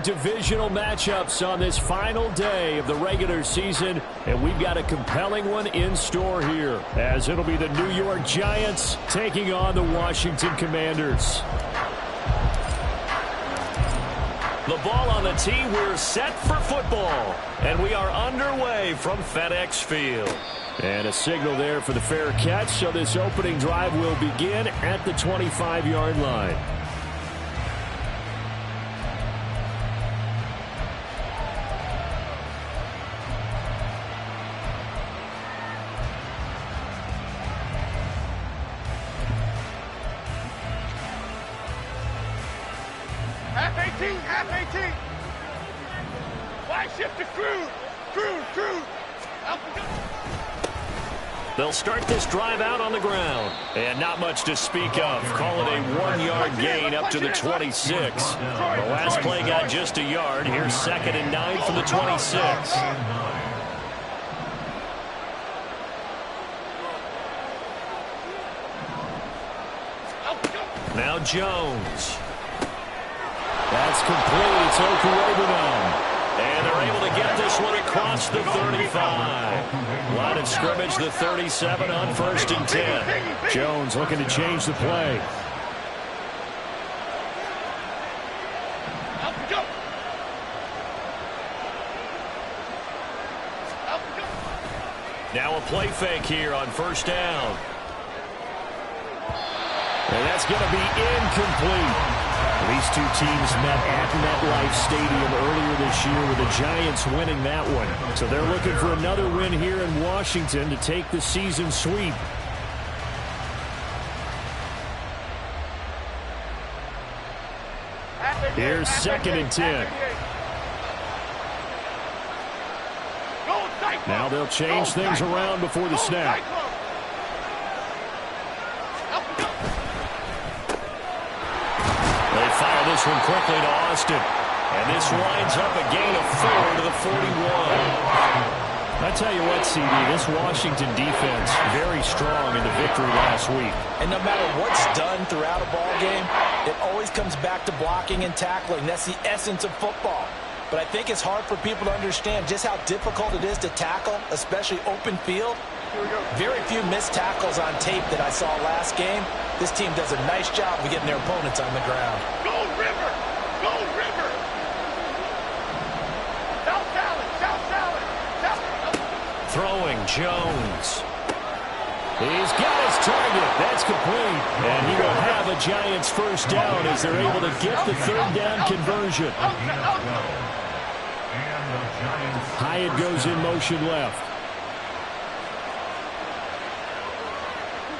divisional matchups on this final day of the regular season, and we've got a compelling one in store here, as it'll be the New York Giants taking on the Washington Commanders. The ball on the tee. We're set for football, and we are underway from FedEx Field. And a signal there for the fair catch, so this opening drive will begin at the 25-yard line. Half 18. Wide shift to Cruz. They'll start this drive out on the ground. And not much to speak of. Call it a 1-yard gain up to the 26. The last play got just a yard. Here's 2nd and 9 from the 26. Now Jones. That's complete. It's Okuwebunam. And they're able to get this one across the 35. Line of scrimmage, the 37 on 1st and 10. Jones looking to change the play. Now a play fake here on 1st down. And that's going to be incomplete. These two teams met at MetLife Stadium earlier this year with the Giants winning that one. So they're looking for another win here in Washington to take the season sweep. Here's 2nd and 10. Now they'll change things around before the snap. Fire this one quickly to Austin. And this winds up a gain of 4 to the 41. I tell you what, CD, this Washington defense, very strong in the victory last week. And no matter what's done throughout a ball game, it always comes back to blocking and tackling. That's the essence of football. But I think it's hard for people to understand just how difficult it is to tackle, especially open field. Very few missed tackles on tape that I saw last game. This team does a nice job of getting their opponents on the ground. Go River! Go River! South Salad! Throwing Jones. He's got his target. That's complete. And he will have a Giants first down as they're able to get the 3rd down conversion. Hyatt goes in motion left.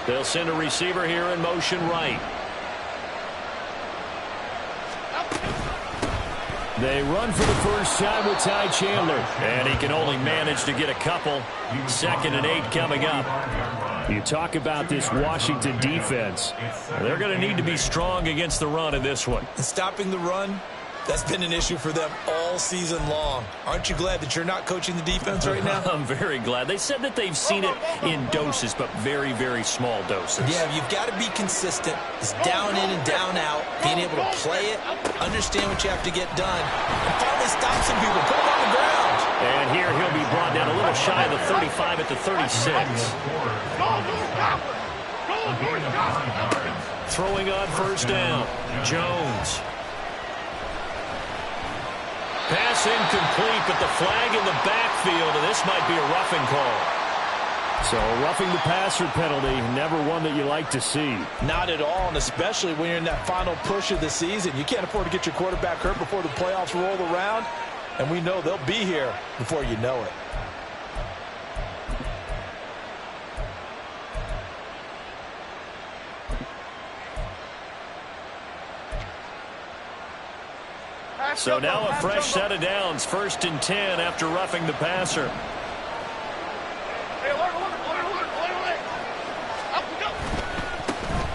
They'll send a receiver here in motion right. They run for the first time with Ty Chandler. And he can only manage to get a couple. 2nd and 8 coming up. You talk about this Washington defense. They're going to need to be strong against the run in this one. And stopping the run, that's been an issue for them all season long. Aren't you glad that you're not coaching the defense right now? I'm very glad. They said that they've seen it in doses, but very, very small doses. Yeah, you've got to be consistent. It's down in and down out, being able to play it, understand what you have to get done, and finally stop some people, put them on the ground. And here he'll be brought down a little shy of the 35 at the 36. Throwing on 1st down, Jones. Pass incomplete, but the flag in the backfield, and this might be a roughing call. So a roughing the passer penalty, never one that you like to see. Not at all, and especially when you're in that final push of the season. You can't afford to get your quarterback hurt before the playoffs roll around, and we know they'll be here before you know it. So now a fresh set of downs, 1st and 10 after roughing the passer.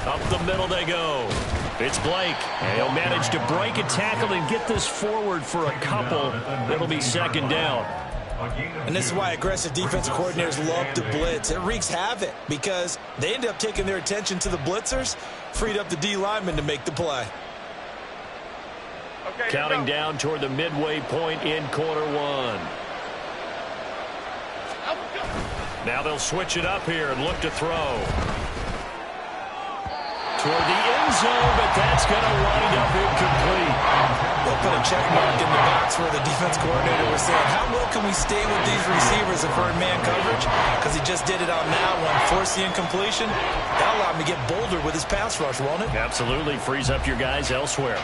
Up the middle they go. It's Blake. And he'll manage to break a tackle and get this forward for a couple. It'll be 2nd down. And this is why aggressive defensive coordinators love to blitz. It wreaks havoc because they end up taking their attention to the blitzers, freed up the D lineman to make the play. Okay, Counting down toward the midway point in quarter one. Now they'll switch it up here and look to throw. Toward the end zone, but that's going to wind up incomplete. They'll put a check mark in the box where the defense coordinator was saying, how well can we stay with these receivers if we're in man coverage? Because he just did it on that one, forced the incompletion. That allowed him to get bolder with his pass rush, won't it? Absolutely frees up your guys elsewhere.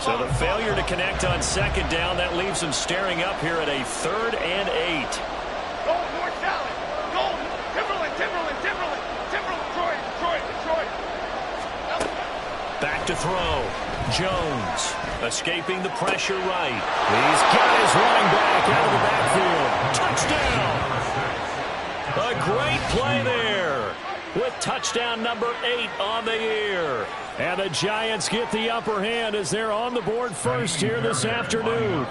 So the failure to connect on second down, that leaves them staring up here at a 3rd and 8. Go, North Valley. Go, Timberland. Detroit. Back to throw. Jones escaping the pressure right. He's got his running back out of the backfield. Touchdown. A great play there with touchdown number 8 on the year. And the Giants get the upper hand as they're on the board first here this afternoon.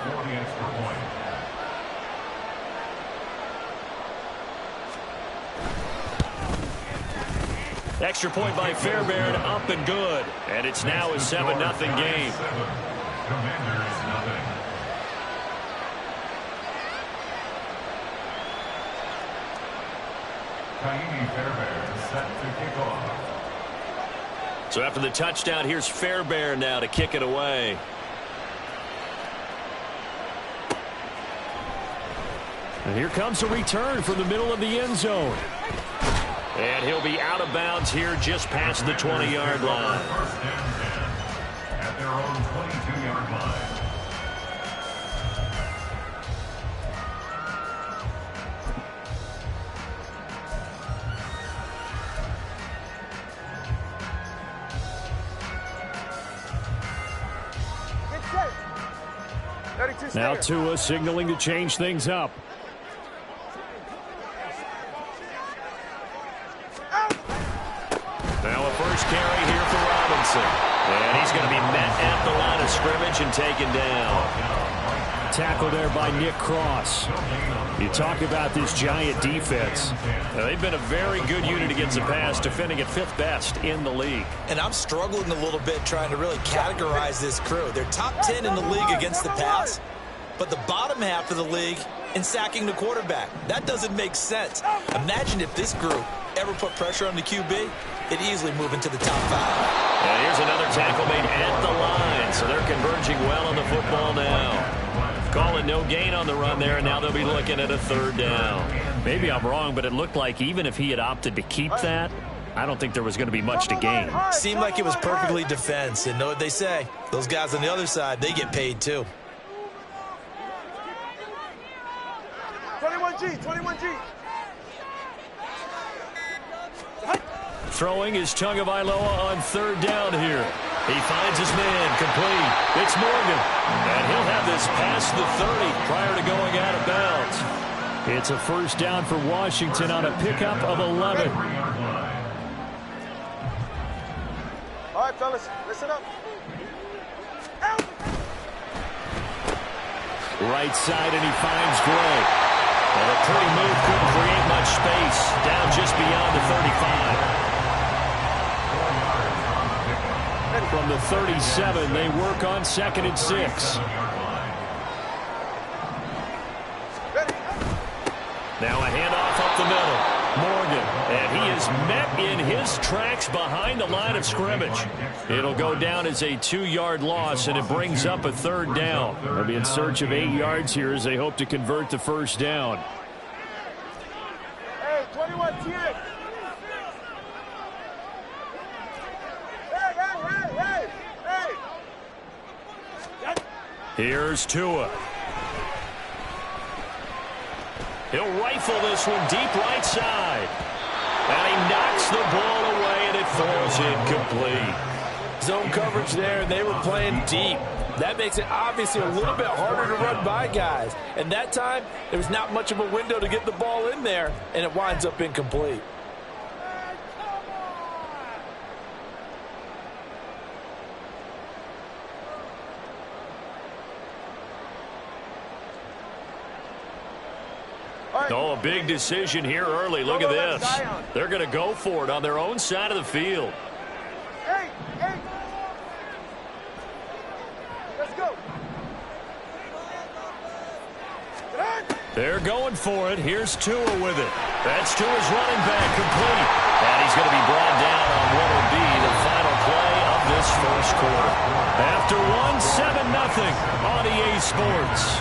Extra point by Fairbairn, up and good. And it's now a 7-0 game. Fairbairn set to kick off. So after the touchdown, here's Fairbairn now to kick it away. And here comes a return from the middle of the end zone. And he'll be out of bounds here just past the 20-yard line. First and 10 at their own 22-yard line. Now Tua signaling to change things up. Now a first carry here for Robinson. And he's going to be met at the line of scrimmage and taken down. Tackle there by Nick Cross. You talk about this Giant defense. Now, they've been a very good unit against the pass, defending at 5th best in the league. And I'm struggling a little bit trying to really categorize this crew. They're top 10 in the league against the pass, but the bottom half of the league in sacking the quarterback. That doesn't make sense. Imagine if this group ever put pressure on the QB, it'd easily move into the top 5. And here's another tackle made at the line, so they're converging well on the football now. Calling no gain on the run there, and now they'll be looking at a 3rd down. Maybe I'm wrong, but it looked like even if he had opted to keep that, I don't think there was going to be much to gain. Seemed like it was perfectly defense, and know what they say. Those guys on the other side, they get paid too. 21G. Throwing is Tagovailoa on 3rd down here. He finds his man, complete. It's Morgan. And he'll have this past the 30 prior to going out of bounds. It's a first down for Washington on a pickup of 11. All right, fellas, listen up. Right side, and he finds Gray. And a pretty move couldn't create much space. Down just beyond the 35. From the 37, they work on 2nd and 6. Now a handoff up the middle. Morgan, and he is met in his tracks behind the line of scrimmage. It'll go down as a 2-yard loss, and it brings up a 3rd down. They'll be in search of 8 yards here as they hope to convert the first down. Hey, 21 TX. Hey. Here's Tua. He'll rifle this one deep right side. And he knocks the ball away, and it falls incomplete. Zone coverage there, and they were playing deep. That makes it obviously a little bit harder to run by guys. And that time, there was not much of a window to get the ball in there, and it winds up incomplete. Oh, a big decision here early. Look at this. They're going to go for it on their own side of the field. Let's go. They're going for it. Here's Tua with it. That's Tua's running back complete. And he's going to be brought down on what will be the final play of this first quarter. After one, 7-0 on EA Sports.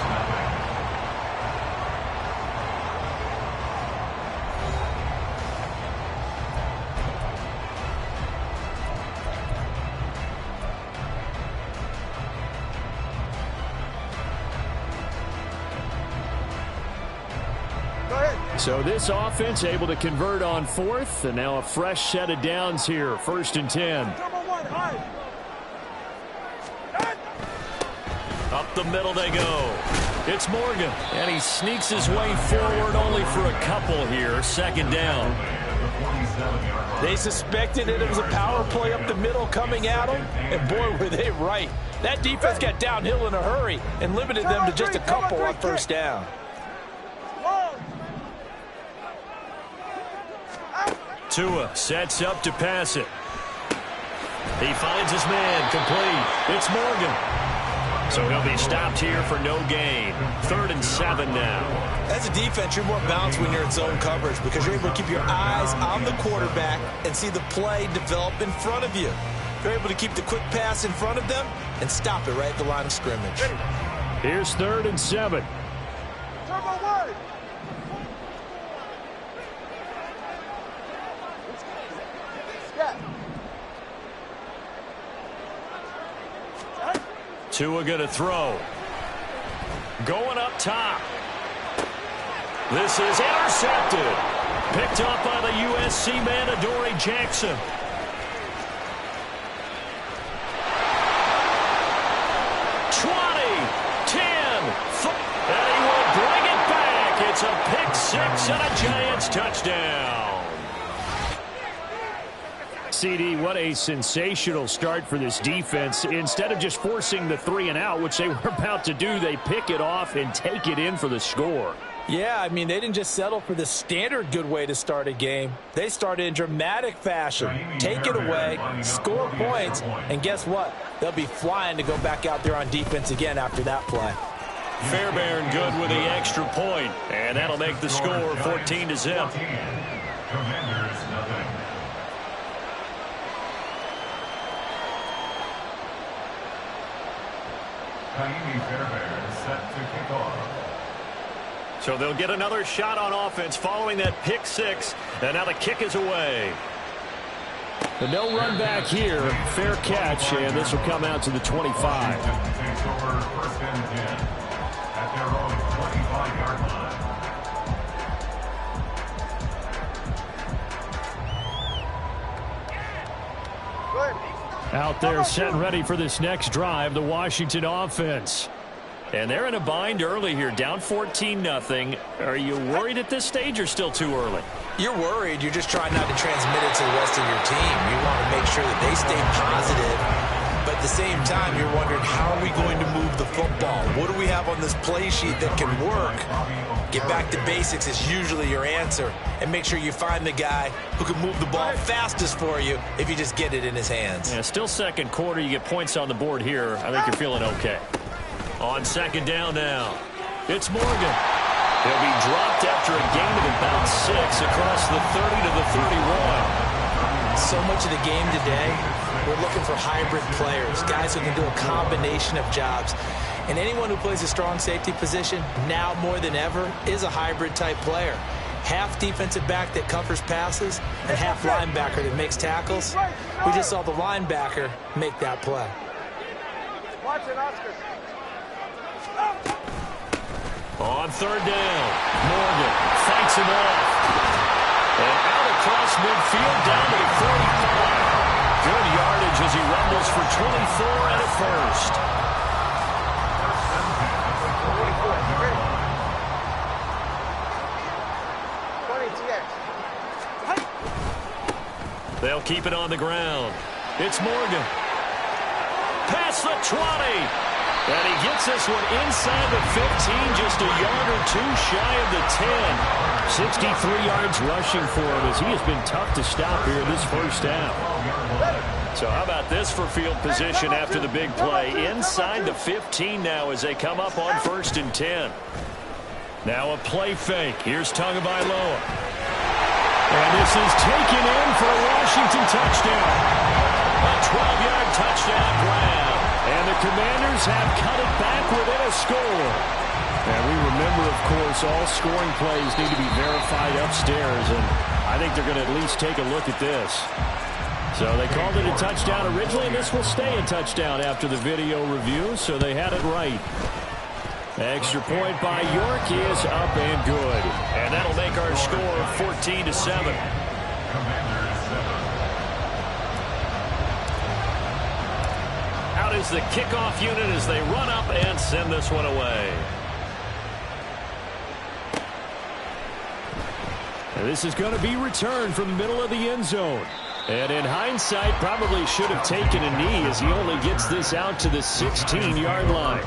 So this offense able to convert on fourth, and now a fresh set of downs here. 1st and 10. Up the middle they go. It's Morgan, and he sneaks his way forward only for a couple here. 2nd down. They suspected it was a power play up the middle coming at them, and boy, were they right. That defense got downhill in a hurry and limited them to just a couple on 1st down. Tua sets up to pass it. He finds his man complete. It's Morgan. So he'll be stopped here for no gain. 3rd and 7 now. As a defense, you're more balanced when you're in zone coverage because you're able to keep your eyes on the quarterback and see the play develop in front of you. You're able to keep the quick pass in front of them and stop it right at the line of scrimmage. Here's 3rd and 7. Tua going to throw. Going up top. This is intercepted. Picked up by the USC man, Adoree Jackson. And he will bring it back. It's a pick six and a Giants touchdown. CD, what a sensational start for this defense. Instead of just forcing the 3-and-out, which they were about to do, they pick it off and take it in for the score. Yeah, I mean, they didn't just settle for the standard good way to start a game. They started in dramatic fashion. Take it away, score points, and guess what? They'll be flying to go back out there on defense again after that play. Fairbairn good with the extra point, and that'll make the score 14-0. So they'll get another shot on offense following that pick six, and now the kick is away. The no run back here, fair catch, and this will come out to the 25. Out there set and ready for this next drive, the Washington offense. And they're in a bind early here, down 14-0. Are you worried at this stage or still too early? You're worried. You're just trying not to transmit it to the rest of your team. You want to make sure that they stay positive. But at the same time, you're wondering, how are we going to move the football? What do we have on this play sheet that can work? Get back to basics is usually your answer. And make sure you find the guy who can move the ball fastest for you if you just get it in his hands. Yeah, still second quarter. You get points on the board here. I think you're feeling okay. On second down now, it's Morgan. He'll be dropped after a gain of about 6 across the 30 to the 31. So much of the game today, we're looking for hybrid players, guys who can do a combination of jobs. And anyone who plays a strong safety position, now more than ever, is a hybrid type player. Half defensive back that covers passes and half linebacker that makes tackles. We just saw the linebacker make that play. Watch it, Oscar. On third down, Morgan fights him off. And out across midfield down to the 45. Good yardage as he rumbles for 24 and a first. They'll keep it on the ground. It's Morgan. Past the 20. And he gets this one inside the 15, just a yard or two shy of the 10. 63 yards rushing for him as he has been tough to stop here in this first half. So how about this for field position after the big play? Inside the 15 now as they come up on 1st and 10. Now a play fake. Here's Tagovailoa. And this is taken in for a Washington touchdown. A 12-yard touchdown grab. And the Commanders have cut it back within a score. And we remember, of course, all scoring plays need to be verified upstairs. And I think they're going to at least take a look at this. So they called it a touchdown originally, and this will stay a touchdown after the video review. So they had it right. Extra point by York is up and good. And that'll make our score 14-7. Out is the kickoff unit as they run up and send this one away. And this is going to be returned from the middle of the end zone. And in hindsight, probably should have taken a knee as he only gets this out to the 16-yard line.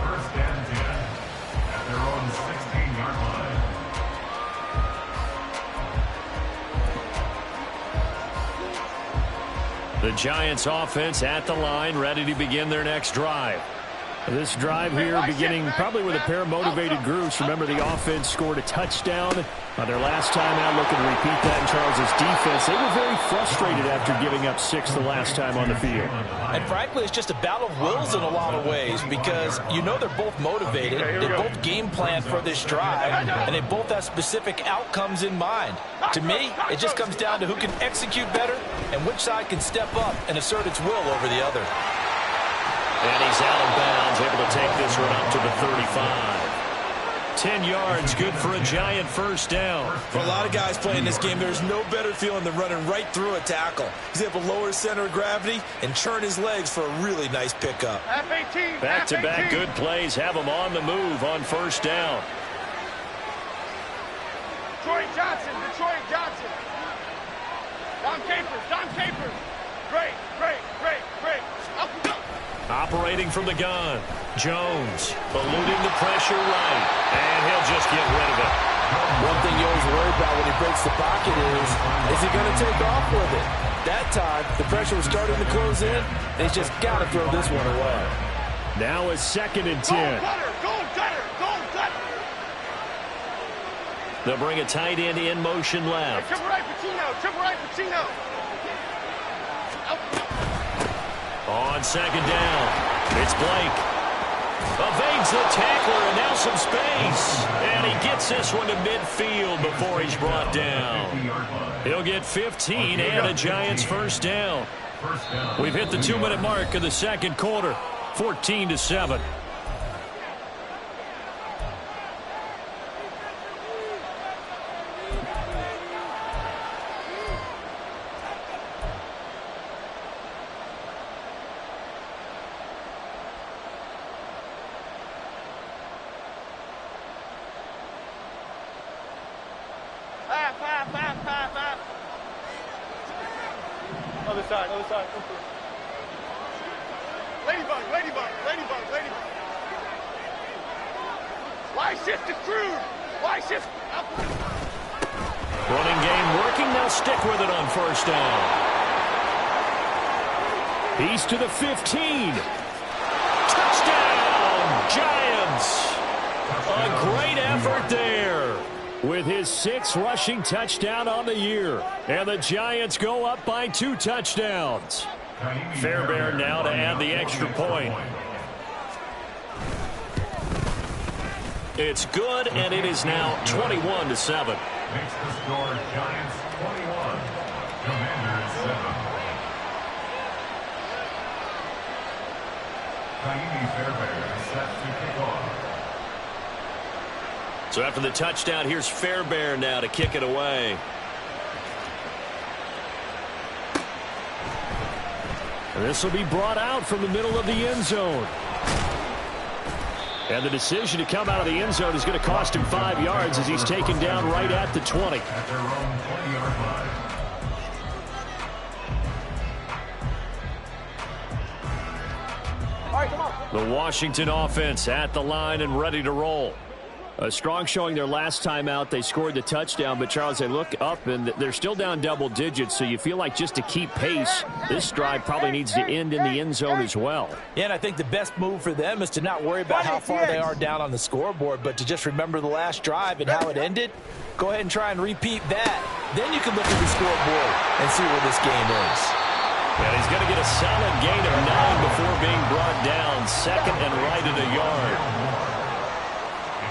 The Giants offense at the line, ready to begin their next drive. This drive here beginning probably with a pair of motivated groups. Remember, the offense scored a touchdown on their last time out, looking to repeat that in Charles' defense. They were very frustrated after giving up 6 the last time on the field. And frankly, it's just a battle of wills in a lot of ways because you know they're both motivated. They both game plan for this drive, and they both have specific outcomes in mind. To me, it just comes down to who can execute better and which side can step up and assert its will over the other. And he's out of bounds, able to take this one up to the 35. 10 yards, good for a Giant first down. For a lot of guys playing this game, there's no better feeling than running right through a tackle. He's able to lower his center of gravity and churn his legs for a really nice pickup. F-18, Back-to-back good plays have him on the move on first down. Detroit Johnson. Don Capers. Great. Operating from the gun. Jones eluding the pressure right. And he'll just get rid of it. One thing you always worry about when he breaks the pocket is he going to take off with it? That time, the pressure was starting to close in. They just got to throw this one away. Now a 2nd and 10. Gold cutter. They'll bring a tight end in motion left. Triple right, Pacino. On 2nd down, it's Blake. Evades the tackler, and now some space. And he gets this one to midfield before he's brought down. He'll get 15 and a Giants first down. We've hit the 2-minute mark of the second quarter, 14-7. Other side. Ladybug. Why shift to Cruz? Why shift? Running game working. They'll stick with it on first down. He's to the 15. Touchdown, Giants. A great effort there with his 6th rushing touchdown on the year. And the Giants go up by 2 touchdowns. Fairbairn now to add the extra point. It's good, and it is now 21-7. Makes the score Giants 21, Commanders 7. Fairbairn set to kick off. So after the touchdown, here's Fairbairn now to kick it away. This will be brought out from the middle of the end zone. And the decision to come out of the end zone is going to cost him 5 yards as he's taken down right at the 20. At their own 20-yard line. All right, come on. The Washington offense at the line and ready to roll. A strong showing their last time out. They scored the touchdown, but Charles, they look up and they're still down double digits, so you feel like just to keep pace, this drive probably needs to end in the end zone as well. Yeah, and I think the best move for them is to not worry about how far they are down on the scoreboard, but to just remember the last drive and how it ended. Go ahead and try and repeat that. Then you can look at the scoreboard and see where this game is. And he's going to get a solid gain of 9 before being brought down. Second and right at a yard.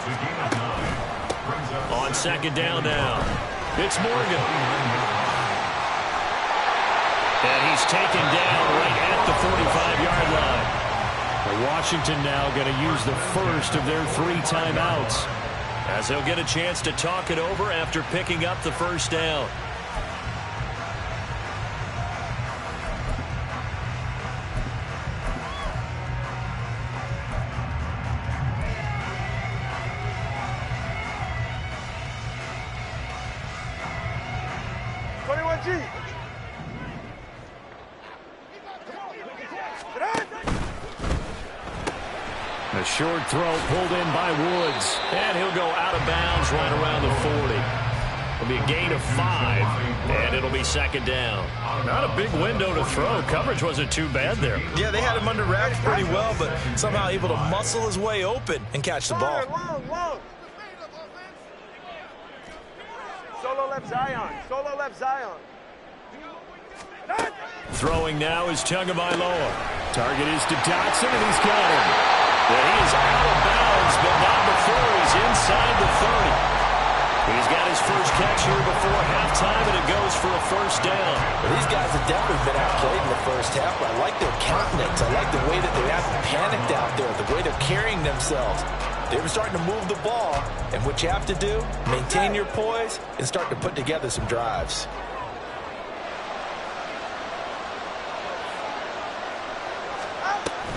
It's a gain of 9. Brings up On second down now, it's Morgan. And he's taken down right at the 45-yard line. Washington now going to use the first of their 3 timeouts. As he'll get a chance to talk it over after picking up the first down. A short throw pulled in by Woods. And he'll go out of bounds right around the 40. It'll be a gain of 5, and it'll be second down. Not a big window to throw. Coverage wasn't too bad there. Yeah, they had him under wraps pretty well, but somehow able to muscle his way open and catch the ball. Long. Solo left Zion. Solo left Zion. Throwing now is Tagovailoa. Target is to Dotson, and he's got him. But he is out of bounds, but not before he's inside the 30. He's got his first catch here before halftime, and it goes for a first down. Well, these guys have definitely been outplayed in the first half, but I like their countenance. I like the way that they haven't panicked out there, the way they're carrying themselves. They were starting to move the ball, and what you have to do, maintain your poise and start to put together some drives.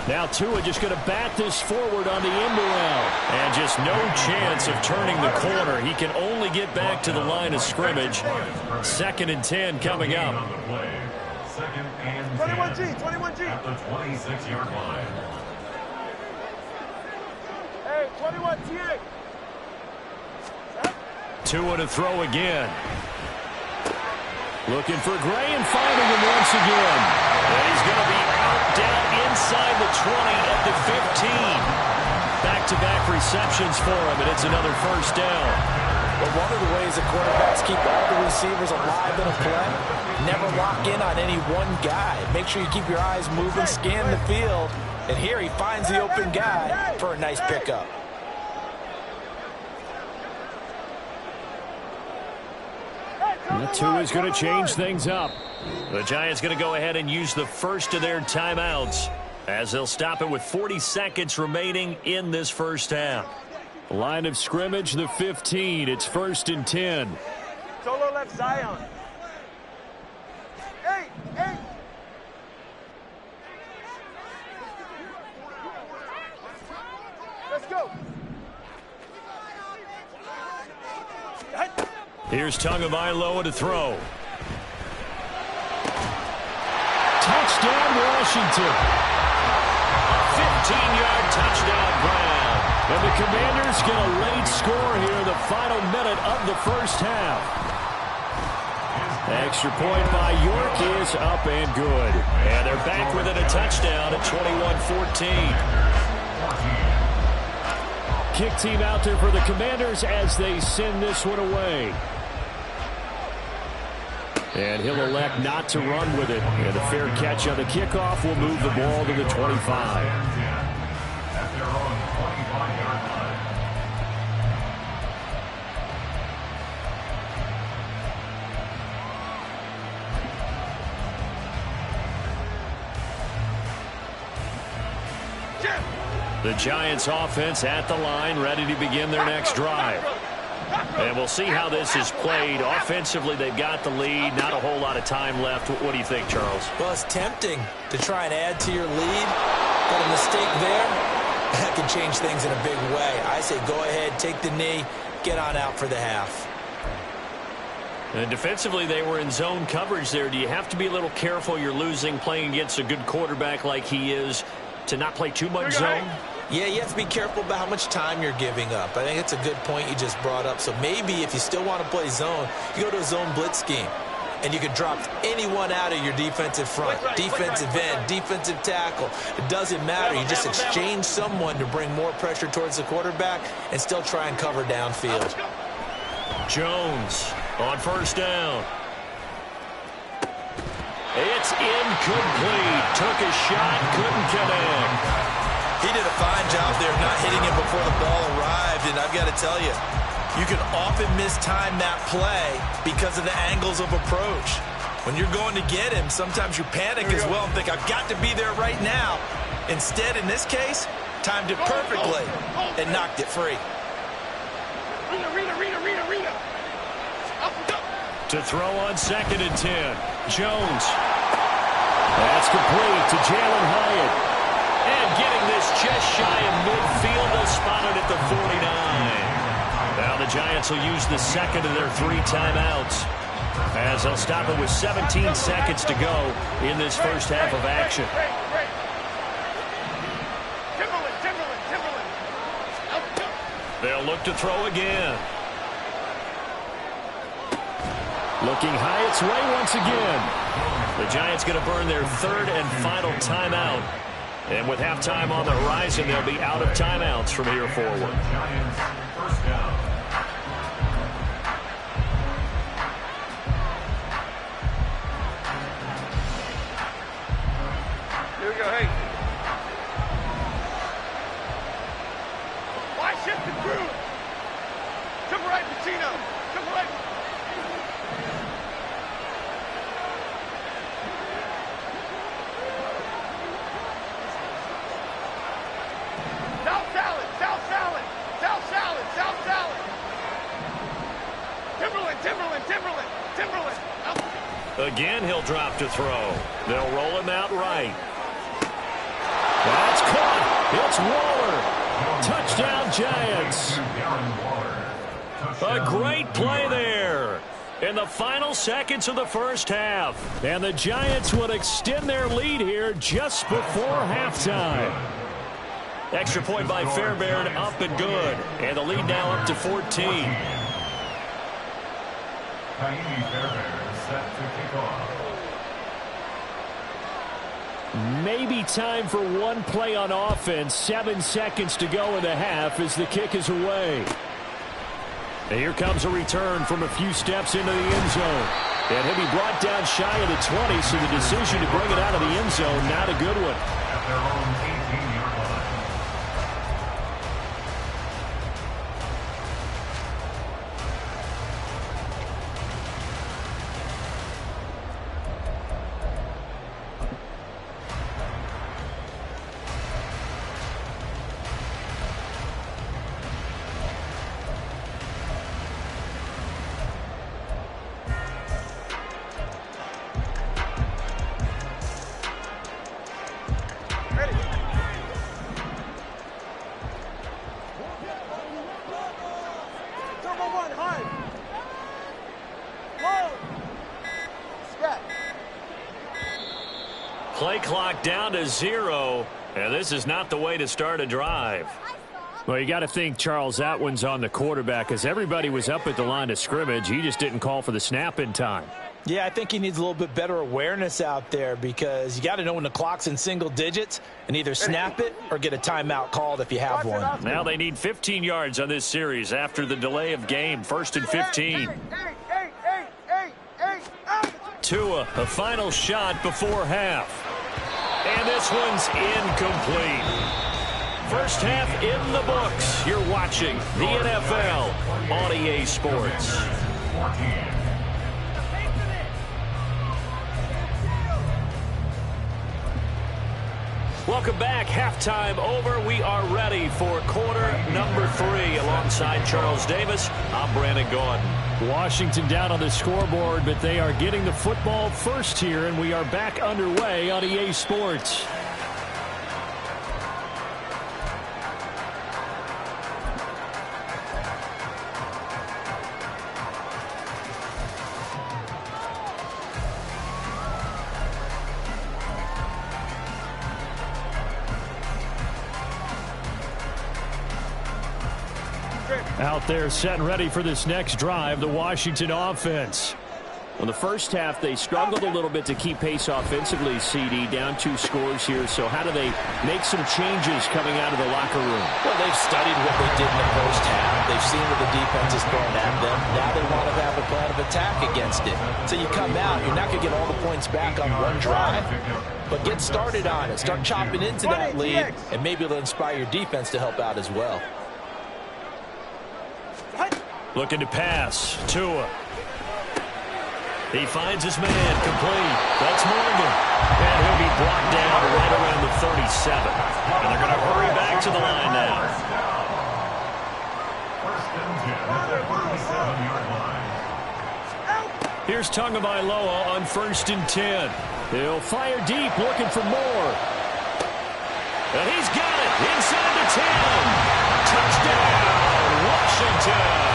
Now Tua just going to bat this forward on the end around. And just no chance of turning the corner. He can only get back to the line of scrimmage. Second and 10 coming up. on the play. Second and 21G. at the 26-yard line. Hey, 21T. Tua to throw again. Looking for Gray and finding him once again. And he's going to be out down inside the 20 at the 15. Back-to-back receptions for him, and it's another first down. But one of the ways that quarterbacks keep all the receivers alive in a play, never lock in on any one guy. Make sure you keep your eyes moving, scan the field. And here he finds the open guy for a nice pickup. Tua is going to change things up. The Giants going to go ahead and use the first of their timeouts as they'll stop it with 40 seconds remaining in this first half. Line of scrimmage, the 15. It's first and 10. Solo left Zion. Hey. Let's go. Here's Tagovailoa to throw. Touchdown, Washington. 15-yard touchdown ground. And the Commanders get a late score here in the final minute of the first half. Extra point by York is up and good. And they're back within a touchdown at 21-14. Kick team out there for the Commanders as they send this one away. And he'll elect not to run with it. And a fair catch on the kickoff will move the ball to the 25. At their own 25-yard line. The Giants offense at the line, ready to begin their next drive. And we'll see how this is played. Offensively, they've got the lead. Not a whole lot of time left. What do you think, Charles? Well, it's tempting to try and add to your lead, but a mistake there, that can change things in a big way. I say go ahead, take the knee, get on out for the half. And defensively, they were in zone coverage there. Do you have to be a little careful? You're losing, playing against a good quarterback like he is, to not play too much zone? Yeah, you have to be careful about how much time you're giving up. I think it's a good point you just brought up. So maybe if you still want to play zone, you go to a zone blitz scheme. And you can drop anyone out of your defensive front, defensive end, defensive tackle. It doesn't matter. You just exchange someone to bring more pressure towards the quarterback and still try and cover downfield. Jones on first down. It's incomplete. Took a shot, couldn't connect. He did a fine job there of not hitting him before the ball arrived. And I've got to tell you, you can often mistime that play because of the angles of approach. When you're going to get him, sometimes you panic as well and think, I've got to be there right now. Instead, in this case, timed it perfectly and knocked it free. To throw on 2nd and 10. Jones. That's complete to Jalen Hyatt. And getting this just shy of midfield, they'll spot it at the 49. Now the Giants will use the second of their 3 timeouts, as they'll stop it with 17 seconds to go in this first half of action. They'll look to throw again. Looking Hyatt's way once again. The Giants going to burn their 3rd and final timeout. And with halftime on the horizon, they'll be out of timeouts from here forward. Giants first down. Here we go, hey. Why shift the crew? Triple right, Pacino. Triple right. South salad, South salad, South salad, South salad. Timberland, Timberland, Timberland, Timberland. Again, he'll drop to throw. They'll roll him out right. That's caught. It's Waller. Touchdown, Giants. A great play there in the final seconds of the first half. And the Giants would extend their lead here just before halftime. Extra point by Fairbairn, up and good. And the lead now up to 14. Kaimi Fairbairn set to kick off. Maybe time for one play on offense. 7 seconds to go in the half as the kick is away. And here comes a return from a few steps into the end zone. And he'll be brought down shy of the 20, so the decision to bring it out of the end zone, not a good one. At their own 18-yard line. Play clock down to 0, and this is not the way to start a drive. Well, you got to think, Charles, that one's on the quarterback, as everybody was up at the line of scrimmage. He just didn't call for the snap in time. Yeah, I think he needs a little bit better awareness out there, because you got to know when the clock's in single digits and either snap it or get a timeout called if you have one. Now they need 15 yards on this series after the delay of game. 1st and 15. Tua, a final shot before half. And this one's incomplete. First half in the books. You're watching the NFL on EA Sports. Welcome back. Halftime over. We are ready for quarter number 3. Alongside Charles Davis, I'm Brandon Gaudin. Washington down on the scoreboard, but they are getting the football first here, and we are back underway on EA Sports. Out there set and ready for this next drive, the Washington offense. Well, the first half, they struggled a little bit to keep pace offensively, CD, down 2 scores here. So how do they make some changes coming out of the locker room? Well, they've studied what they did in the first half. They've seen what the defense is throwing at them. Now they want to have a plan of attack against it. So you come out, you're not going to get all the points back on one drive, but get started on it. Start chopping into that lead, and maybe it'll inspire your defense to help out as well. Looking to pass. Tua. He finds his man. Complete. That's Morgan. And he'll be brought down right around the 37. And they're going to hurry back to the line now. First and 10 at the 37-yard line. Here's Tagovailoa on 1st and 10. He'll fire deep, looking for more. And he's got it inside the 10. Touchdown, Washington.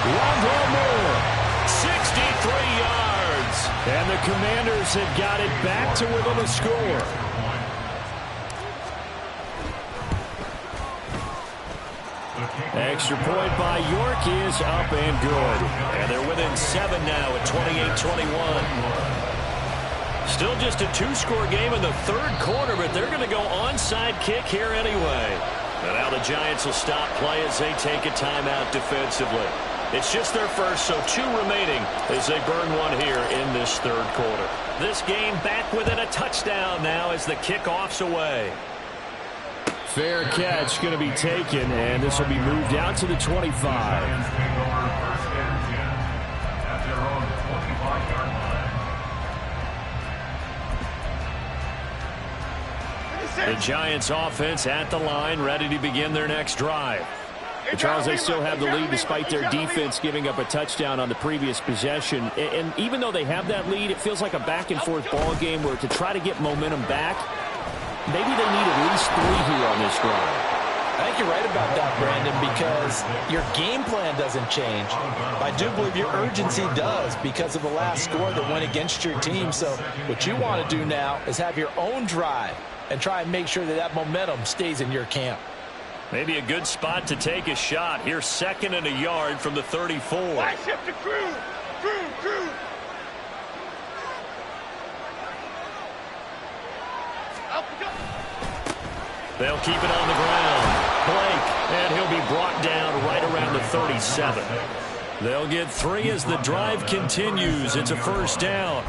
Rondale Moore, 63 yards. And the Commanders have got it back to within a score. Extra point by York is up and good. And they're within 7 now at 28-21. Still just a 2-score game in the 3rd quarter, but they're going to go onside kick here anyway. And now the Giants will stop play as they take a timeout defensively. It's just their first, so 2 remaining as they burn one here in this 3rd quarter. This game back within a touchdown now as the kickoff's away. Fair catch going to be taken, and this will be moved out to the 25. Giants take over 1st and 10 at their own 25-yard line. The Giants offense at the line, ready to begin their next drive. But Charles, they still have the lead despite their defense giving up a touchdown on the previous possession. And even though they have that lead, it feels like a back-and-forth ball game where to try to get momentum back, maybe they need at least 3 here on this drive. I think you're right about that, Brandon, because your game plan doesn't change. I do believe your urgency does because of the last score that went against your team. So what you want to do now is have your own drive and try and make sure that that momentum stays in your camp. Maybe a good spot to take a shot. Here, 2nd and a yard from the 34. Flash shift to Crew. Crew. Up we go. They'll keep it on the ground. Blake, and he'll be brought down right around the 37. They'll get 3 as the drive continues. It's a 1st down.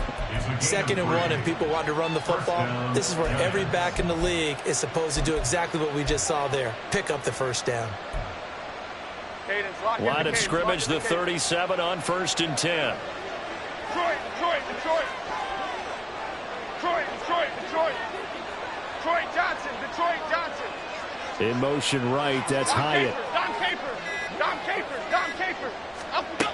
2nd and 1, and people want to run the football. This is where every back in the league is supposed to do exactly what we just saw there. Pick up the 1st down. Line of scrimmage, the 37 on 1st and 10. Detroit. Detroit Johnson. In motion right, that's Hyatt. Dom Capers. Up we go.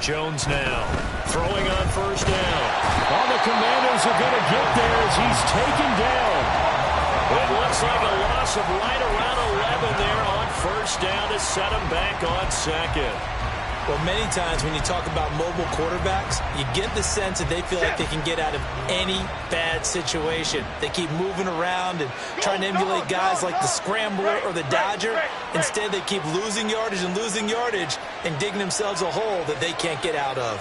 Jones now, throwing on 1st down. All the Commanders are going to get there as he's taken down. It looks like a loss of right around 11 there on 1st down to set him back on 2nd. Well, many times when you talk about mobile quarterbacks, you get the sense that they feel like they can get out of any bad situation. They keep moving around and trying to emulate guys like the Scrambler or the Dodger. Instead, they keep losing yardage and digging themselves a hole that they can't get out of.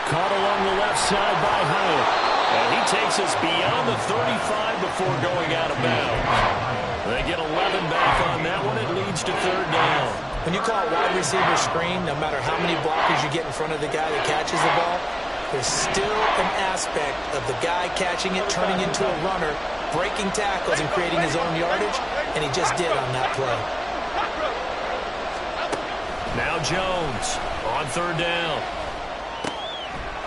Caught along the left side by Hyatt. And he takes us beyond the 35 before going out of bounds. They get 11 back on that one. It leads to 3rd down. When you call it wide receiver screen, no matter how many blockers you get in front of the guy that catches the ball, there's still an aspect of the guy catching it, turning into a runner, breaking tackles and creating his own yardage, and he just did on that play. Now Jones on third down.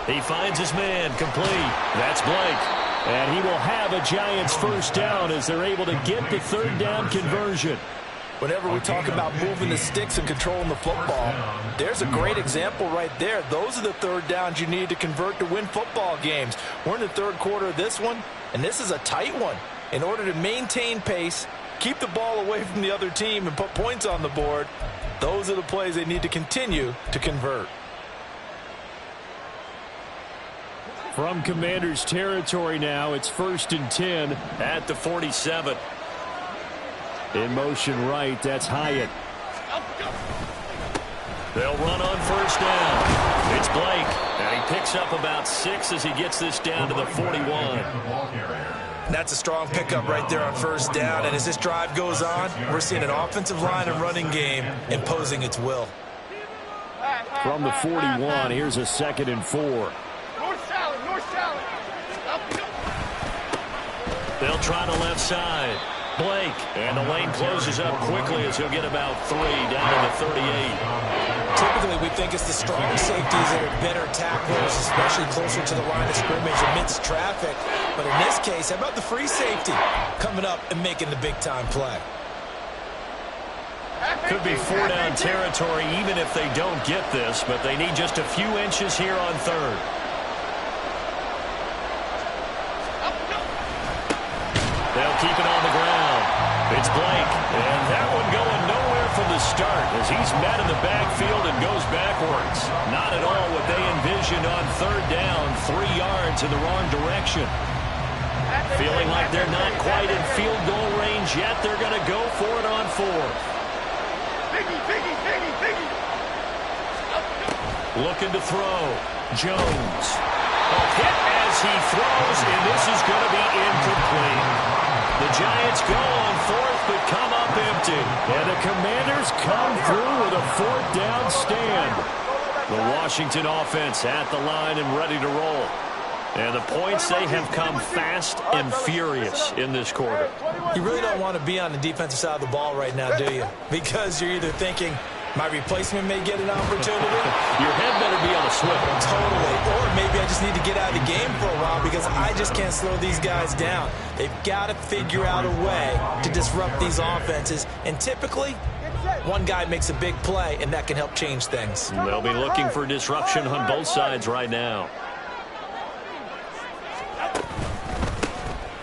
He finds his man, complete. That's Blake. And he will have a Giants first down as they're able to get the third down conversion. Whenever we talk about moving the sticks and controlling the football, there's a great example right there. Those are the third downs you need to convert to win football games. We're in the third quarter of this one, and this is a tight one. In order to maintain pace, keep the ball away from the other team, and put points on the board, those are the plays they need to continue to convert. From Commanders territory now, it's 1st and 10 at the 47. In motion right, that's Hyatt. They'll run on first down. It's Blake, and he picks up about 6 as he gets this down to the 41. That's a strong pickup right there on first down, and as this drive goes on, we're seeing an offensive line and running game imposing its will. From the 41, here's a 2nd and 4. North salad, north salad. They'll try the left side. Blake, and the lane closes up quickly as he'll get about 3 down to the 38. Typically, we think it's the strong safeties that are better tacklers, especially closer to the line of scrimmage amidst traffic. But in this case, how about the free safety coming up and making the big-time play? Could be 4-down territory even if they don't get this, but they need just a few inches here on third. They'll keep it on the ground. It's Blake, and that one going nowhere from the start as he's met in the backfield and goes backwards. Not at all what they envisioned on third down, 3 yards in the wrong direction. Feeling like they're not quite in field goal range yet, they're going to go for it on 4th. Biggie, biggie, biggie, biggie. Looking to throw. Jones. A hit as he throws, and this is going to be incomplete. The Giants go on 4th, but come up empty. And the Commanders come through with a 4th down stand. The Washington offense at the line and ready to roll. And the points, they have come fast and furious in this quarter. You really don't want to be on the defensive side of the ball right now, do you? Because you're either thinking, my replacement may get an opportunity. Your head better be on a swivel. Totally. Or maybe I just need to get out of the game for a while because I just can't slow these guys down. They've got to figure out a way to disrupt these offenses. And typically, one guy makes a big play, and that can help change things. They'll be looking for disruption on both sides right now.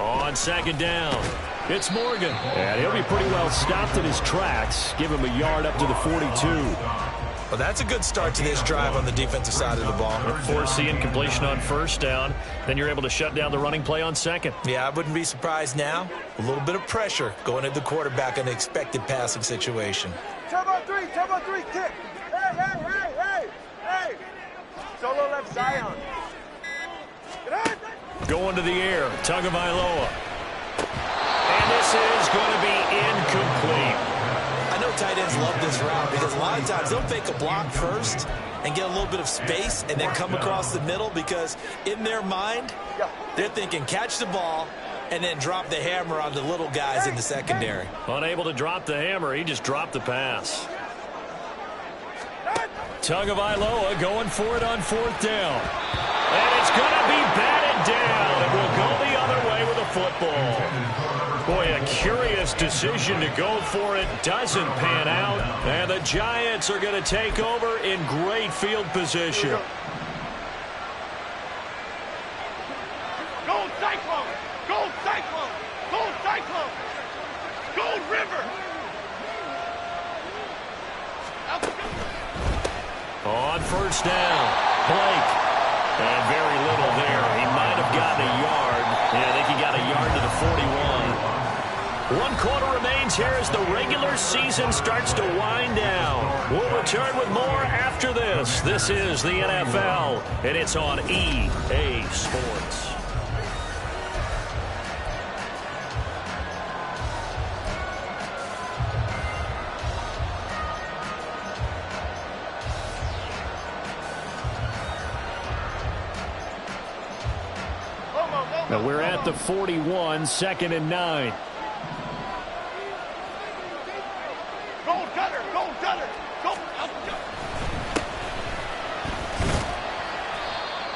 On 2nd down, it's Morgan. And he'll be pretty well stopped in his tracks. Give him a yard up to the 42. Well, that's a good start to this drive on the defensive side of the ball. Force the incompletion on first down. Then you're able to shut down the running play on 2nd. Yeah, I wouldn't be surprised now. A little bit of pressure going at the quarterback in an expected passing situation. Turbo 3, kick. Hey. Solo left Zion. Going to the air, Tagovailoa. And this is going to be incomplete. I know tight ends love this route because a lot of times they'll fake a block first and get a little bit of space and then come across the middle because in their mind, they're thinking catch the ball and then drop the hammer on the little guys in the secondary. Unable to drop the hammer, he just dropped the pass. Tagovailoa going for it on 4th down. And it's going to be batted down. It will go the other way with the football. Boy, a curious decision to go for it. Doesn't pan out. And the Giants are going to take over in great field position. Gold Cyclone! Gold Cyclone! Gold Cyclone! Gold River! On first down, Blake. And very little there. He might have gotten a yard. Yeah, I think he got a yard to the 41. 1 quarter remains here as the regular season starts to wind down. We'll return with more after this. This is the NFL, and it's on EA Sports. Now we're at the 41, 2nd and 9. Gold Gunner! Gold Gunner! Gold!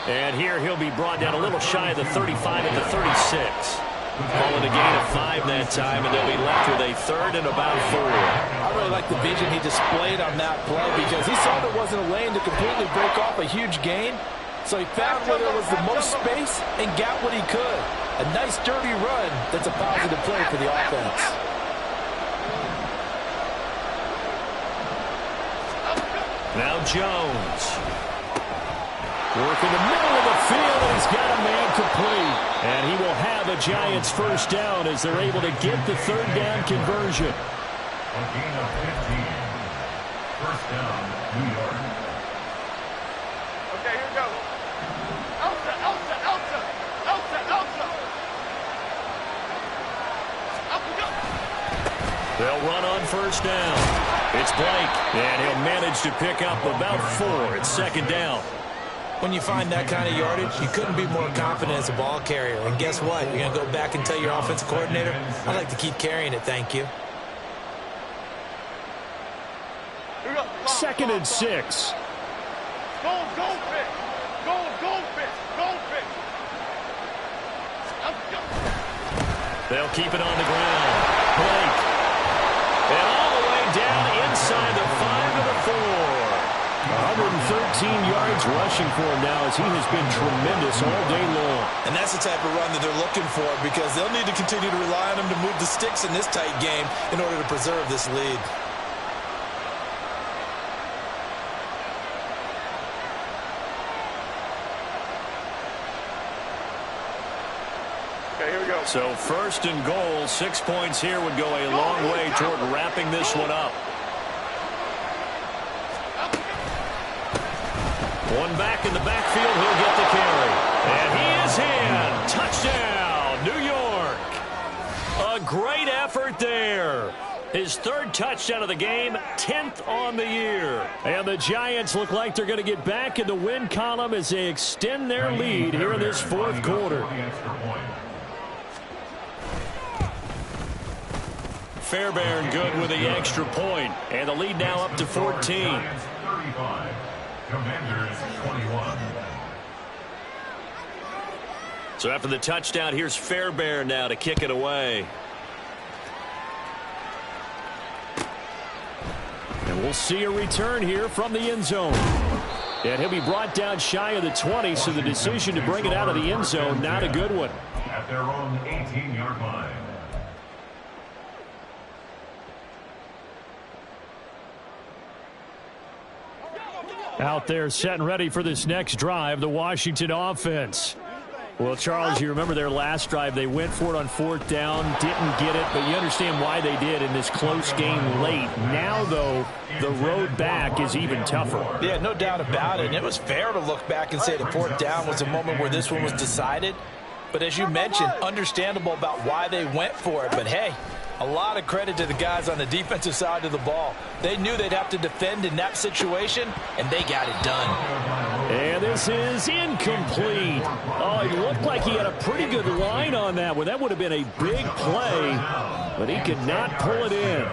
And here he'll be brought down a little shy of the 35 at the 36. Calling a gain of 5 that time, and they'll be left with a third and about 4. I really like the vision he displayed on that play because he saw there wasn't a lane to completely break off a huge gain. So he found where there was the most space and got what he could. A nice, dirty run that's a positive play for the offense. Now Jones. Work in the middle of the field, and he's got a man complete. And he will have a Giants first down as they're able to get the third down conversion. A gain of 15. First down, New York. Okay, here we go. Elsa, Elsa, Elsa, Elsa, Elsa. Elsa, go. They'll run on first down. It's Blake, and he'll manage to pick up about 4. It's second down. When you find that kind of yardage, you couldn't be more confident as a ball carrier. And guess what? You're going to go back and tell your offensive coordinator, I'd like to keep carrying it, thank you. Here we go. Second and 6. Goldfish. Goldfish. Goldfish. Elsa, go. They'll keep it on the ground. Blake. And all the way down inside the 5 to the 4. 113 yards rushing for him now as he has been tremendous all day long. And that's the type of run that they're looking for because they'll need to continue to rely on him to move the sticks in this tight game in order to preserve this lead. Okay, here we go. So first and goal, 6 points here would go a long way toward wrapping this one up. One back in the backfield, he'll get the carry. And he is in. Touchdown, New York. A great effort there. His third touchdown of the game, 10th on the year. And the Giants look like they're going to get back in the win column as they extend their lead here in this fourth quarter. Fairbairn good with the extra point. And the lead now up to 14. Commanders 21. So after the touchdown, here's Fairbairn now to kick it away. And we'll see a return here from the end zone. And he'll be brought down shy of the 20, so the decision to bring it out of the end zone, not a good one. At their own 18-yard line. Out there set and ready for this next drive, the Washington offense. Well, Charles, you remember their last drive. They went for it on fourth down, didn't get it, but you understand why they did in this close game late. Now, though, the road back is even tougher. Yeah, no doubt about it. And it was fair to look back and say the fourth down was a moment where this one was decided. But as you mentioned, understandable about why they went for it. But, hey, a lot of credit to the guys on the defensive side of the ball. They knew they'd have to defend in that situation, and they got it done. And this is incomplete. Oh, he looked like he had a pretty good line on that one. That would have been a big play, but he could not pull it in.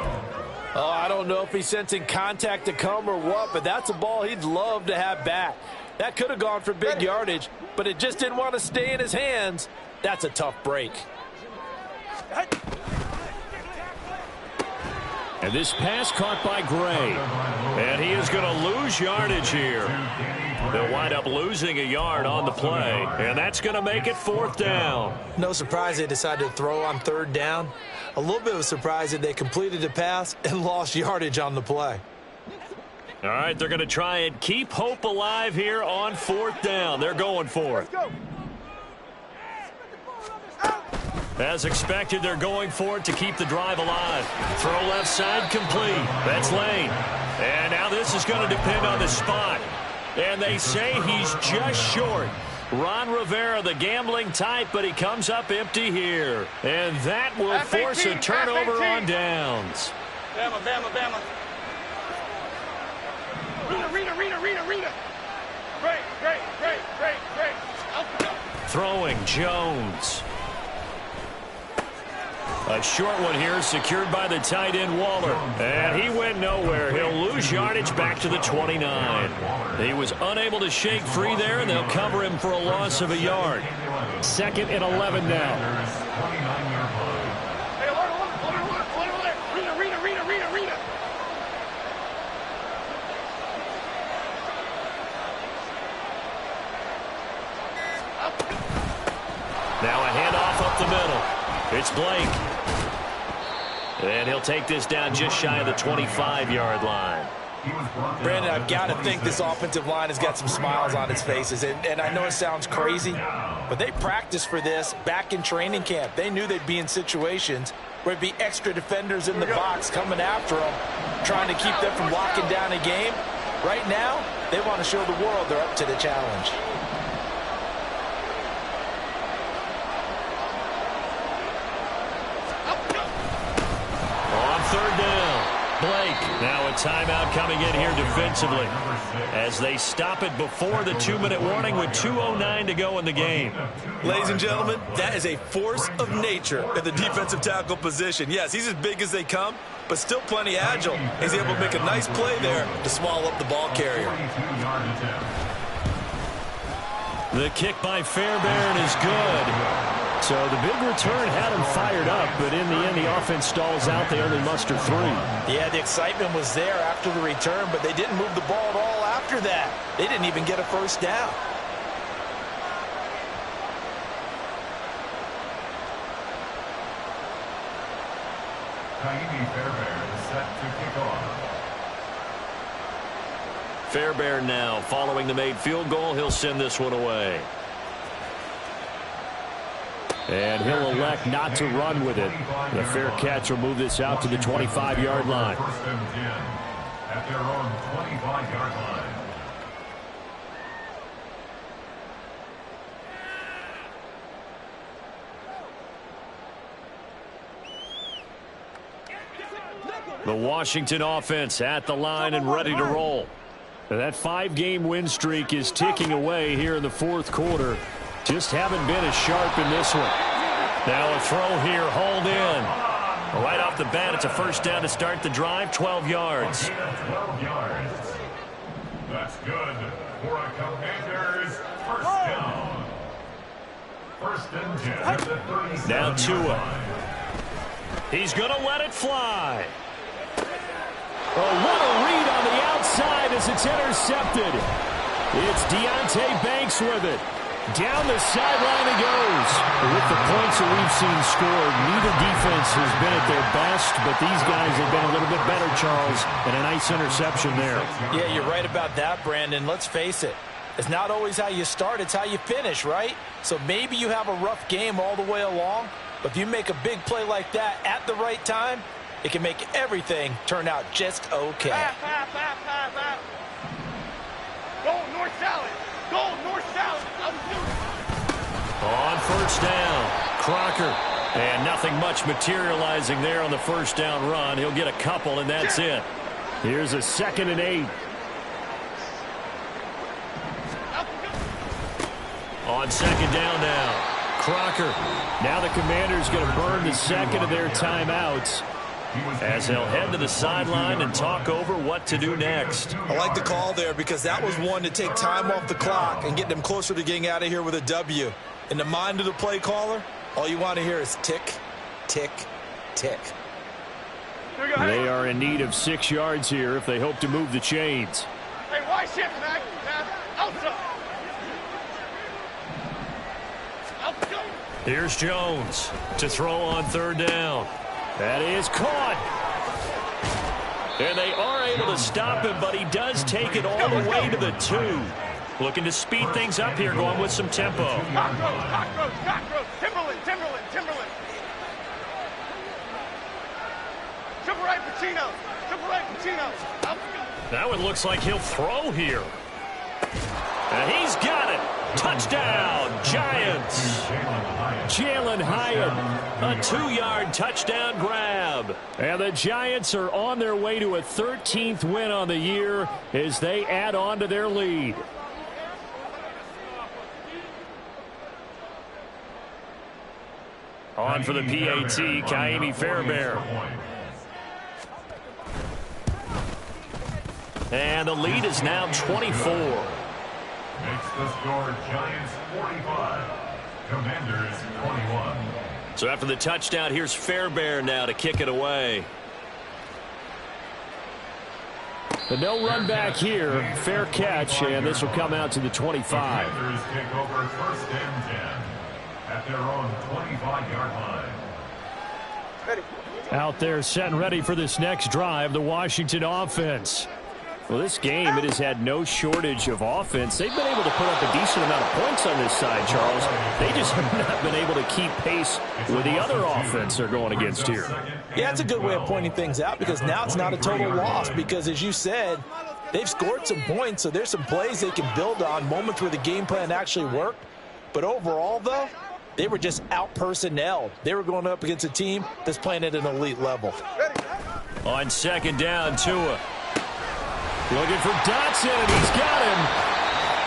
Oh, I don't know if he's sensing contact to come or what, but that's a ball he'd love to have back. That could have gone for big yardage, but it just didn't want to stay in his hands. That's a tough break. And this pass caught by Gray. And he is going to lose yardage here. They'll wind up losing a yard on the play. And that's going to make it fourth down. No surprise they decided to throw on third down. A little bit of a surprise that they completed the pass and lost yardage on the play. All right, they're going to try and keep hope alive here on fourth down. They're going for it. As expected, they're going for it to keep the drive alive. Throw left side complete. That's Lane. And now this is going to depend on the spot. And they say he's just short. Ron Rivera, the gambling type, but he comes up empty here. And that will force a turnover on downs. Bama, Bama, Bama. Rita. Great. Throwing Jones. A short one here secured by the tight end Waller. And he went nowhere. He'll lose yardage back to the 29. He was unable to shake free there, and they'll cover him for a loss of a yard. 2nd and 11 now. Hey, alert. Read. Now a handoff up the middle. It's Blake. And he'll take this down just shy of the 25-yard line. Brandon, I've got to think this offensive line has got some smiles on its faces. And I know it sounds crazy, but they practiced for this back in training camp. They knew they'd be in situations where there'd be extra defenders in the box coming after them, trying to keep them from locking down a game. Right now, they want to show the world they're up to the challenge. On 3rd down, Blake. Now a timeout coming in here defensively as they stop it before the 2-minute warning with 2:09 to go in the game. Ladies and gentlemen, that is a force of nature in the defensive tackle position. Yes, he's as big as they come, but still plenty agile. He's able to make a nice play there to swallow up the ball carrier. The kick by Fairbairn is good. So the big return had him fired up, but in the end, the offense stalls out. They only muster 3. Yeah, the excitement was there after the return, but they didn't move the ball at all after that. They didn't even get a first down. Fairbairn is set to kick off. Fairbairn now following the made field goal. He'll send this one away. And he'll elect not to run with it. The fair catch will move this out to the 25-yard line. 1st and 10 at their own 25-yard line. The Washington offense at the line and ready to roll. That 5-game win streak is ticking away here in the 4th quarter. Just haven't been as sharp in this one. Now a throw here, hauled in. Right off the bat, it's a first down to start the drive, 12 yards. 12 yards. That's good for a Commanders first down. 1st and 10 at the 37. Now Tua. He's going to let it fly. Oh, what a read on the outside as it's intercepted. It's Deonte Banks with it. Down the sideline he goes. With the points that we've seen scored, neither defense has been at their best, but these guys have been a little bit better, Charles, and a nice interception there. Yeah, you're right about that, Brandon. Let's face it. It's not always how you start, it's how you finish, right? So maybe you have a rough game all the way along, but if you make a big play like that at the right time, it can make everything turn out just okay. Go north salad. Go north salad. On 1st down, Crocker. And nothing much materializing there on the 1st down run. He'll get a couple, and that's it. Here's a 2nd and 8. On 2nd down now, Crocker. Now the Commanders going to burn the 2nd of their timeouts, as they'll head to the sideline and talk over what to do next. I like the call there because that was one to take time off the clock and get them closer to getting out of here with a W. In the mind of the play caller, all you want to hear is tick, tick, tick. They are in need of 6 yards here if they hope to move the chains. Hey, why shift, Mac? Outside. Here's Jones to throw on 3rd down. That is caught. And they are able to stop him, but he does take it all the way to the 2. Looking to speed things up here, going with some tempo. Cockroach. Timberland. Triple right, Pacino. That one looks like he'll throw here. And he's got it. Touchdown, Giants. Jalen Hyatt. A 2-yard touchdown grab. And the Giants are on their way to a 13th win on the year as they add on to their lead. On for the PAT, Kaimi Fairbairn. And the lead is now 24. Makes the score Giants 45, Commanders 21. So after the touchdown, here's Fairbairn now to kick it away. But no run back here. Fair catch, and this will come out to the 25. Commanders take over 1st and 10 at their own 25-yard line. Out there set and ready for this next drive, the Washington offense. Well, this game, it has had no shortage of offense. They've been able to put up a decent amount of points on this side, Charles. They just have not been able to keep pace with the other offense they're going against here. Yeah, it's a good way of pointing things out because now it's not a total loss because, as you said, they've scored some points, so there's some plays they can build on, moments where the game plan actually worked. But overall, though, they were just out-personnelled. They were going up against a team that's playing at an elite level. On 2nd down, Tua. Looking for Dotson, and he's got him.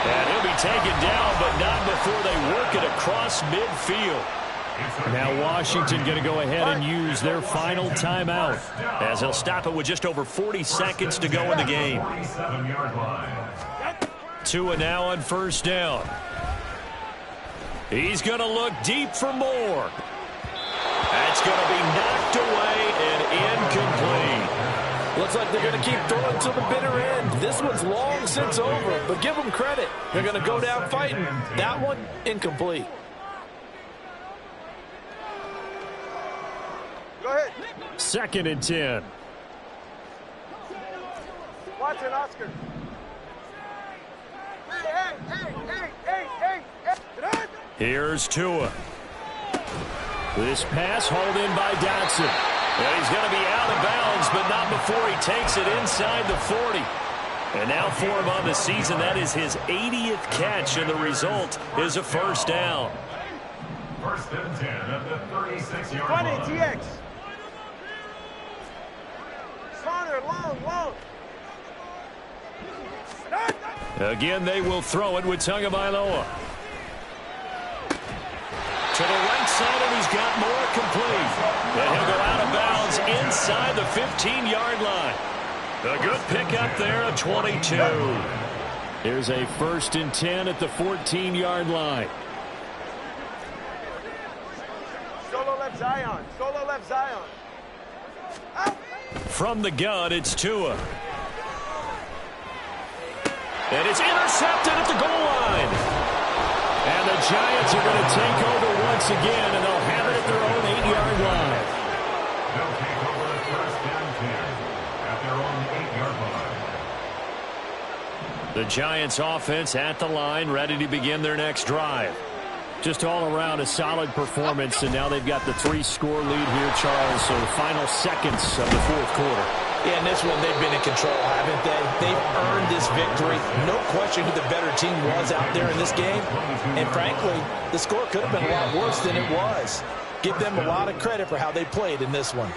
And he'll be taken down, but not before they work it across midfield. Now Washington going to go ahead and use their final timeout, as they'll stop it with just over 40 seconds to go in the game. 47-yard line. Tua now on 1st down. He's going to look deep for more. That's going to be knocked away and incomplete. Looks like they're going to keep throwing to the bitter end. This one's long since over, but give them credit. They're going to go down fighting. That one, incomplete. Go ahead. 2nd and 10. Watch it, Oscar. Hey. Here's Tua. This pass hauled in by Dotson. And he's going to be out of bounds, but not before he takes it inside the 40. And now for him on the season, that is his 80th catch, and the result is a 1st down. 1st and 10 at the 36-yard 20, line. TX. Saunders, long. Again, they will throw it with Tagovailoa. To the right side, and he's got more complete. And he'll go out of bounds inside the 15-yard line. A good pickup there at 22. Here's a 1st and 10 at the 14-yard line. Solo left Zion. Out. From the gun, it's Tua. And it's intercepted at the goal line. And the Giants are going to take over once again, and they'll have it at their own 8-yard line. They'll take over 1st and 10 at their own 8-yard line. The Giants offense at the line, ready to begin their next drive. Just all around a solid performance, and now they've got the 3-score lead here, Charles. So the final seconds of the 4th quarter. Yeah, in this one, they've been in control, haven't they? They've earned this victory. No question who the better team was out there in this game. And frankly, the score could have been a lot worse than it was. Give them a lot of credit for how they played in this one.